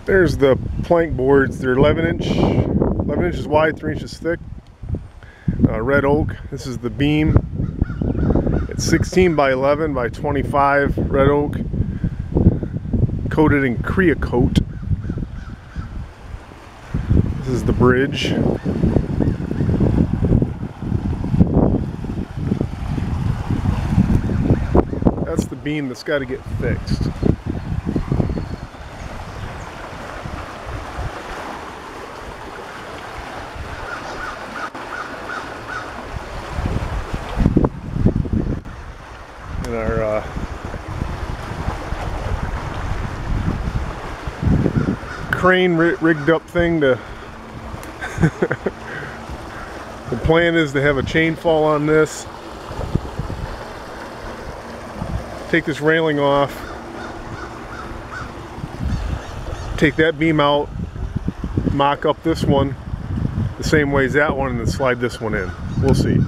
There's the plank boards. They're 11 inches wide, 3 inches thick. Red oak. This is the beam. It's 16 by 11 by 25 red oak, coated in Creocoat. This is the bridge. That's the beam that's got to get fixed. And our crane rigged up thing to the plan is to have a chain fall on this, take this railing off, take that beam out, mock up this one the same way as that one, and then slide this one in. We'll see.